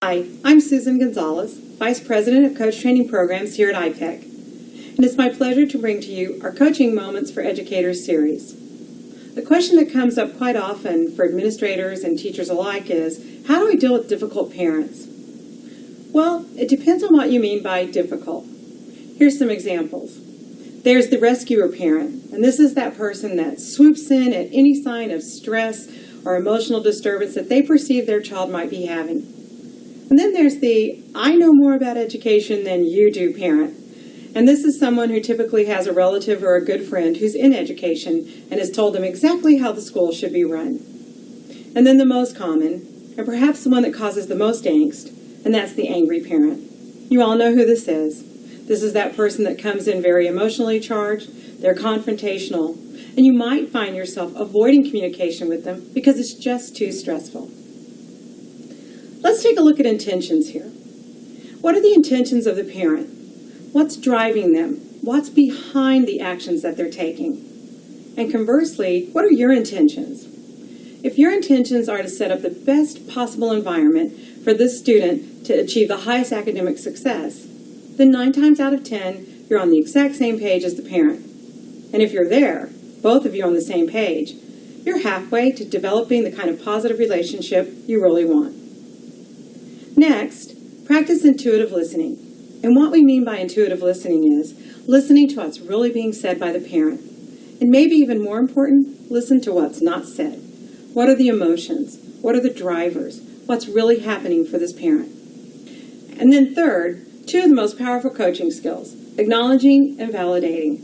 Hi, I'm Susan Gonzalez, Vice President of Coach Training Programs here at IPEC, and it's my pleasure to bring to you our Coaching Moments for Educators series. The question that comes up quite often for administrators and teachers alike is, how do I deal with difficult parents? Well, it depends on what you mean by difficult. Here's some examples. There's the rescuer parent, and this is that person that swoops in at any sign of stress or emotional disturbance that they perceive their child might be having. And then there's the I know more about education than you do parent. And this is someone who typically has a relative or a good friend who's in education and has told them exactly how the school should be run. And then the most common, and perhaps the one that causes the most angst, and that's the angry parent. You all know who this is. This is that person that comes in very emotionally charged, they're confrontational, and you might find yourself avoiding communication with them because it's just too stressful. Let's take a look at intentions here. What are the intentions of the parent? What's driving them? What's behind the actions that they're taking? And conversely, what are your intentions? If your intentions are to set up the best possible environment for this student to achieve the highest academic success, then 9 times out of 10, you're on the exact same page as the parent. And if you're there, both of you on the same page, you're halfway to developing the kind of positive relationship you really want. Next, practice intuitive listening. And what we mean by intuitive listening is listening to what's really being said by the parent. And maybe even more important, listen to what's not said. What are the emotions? What are the drivers? What's really happening for this parent? And then third, 2 of the most powerful coaching skills, acknowledging and validating.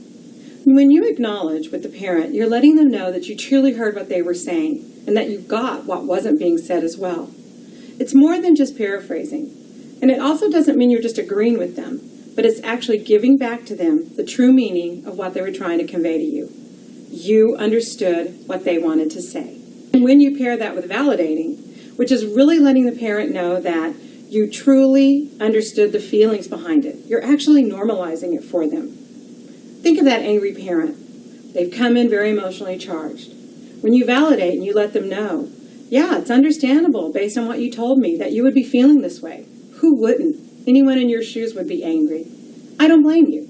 When you acknowledge with the parent, you're letting them know that you truly heard what they were saying and that you got what wasn't being said as well. It's more than just paraphrasing. And it also doesn't mean you're just agreeing with them, but it's actually giving back to them the true meaning of what they were trying to convey to you. You understood what they wanted to say. And when you pair that with validating, which is really letting the parent know that you truly understood the feelings behind it, you're actually normalizing it for them. Think of that angry parent. They've come in very emotionally charged. When you validate and you let them know, yeah, it's understandable based on what you told me that you would be feeling this way. Who wouldn't? Anyone in your shoes would be angry. I don't blame you.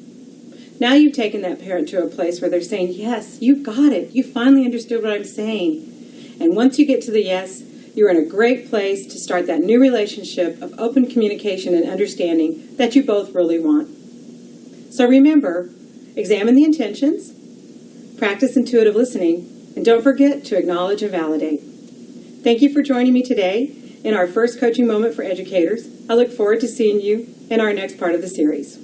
Now you've taken that parent to a place where they're saying, yes, you got it. You finally understood what I'm saying. And once you get to the yes, you're in a great place to start that new relationship of open communication and understanding that you both really want. So remember, examine the intentions, practice intuitive listening, and don't forget to acknowledge and validate. Thank you for joining me today in our first coaching moment for educators. I look forward to seeing you in our next part of the series.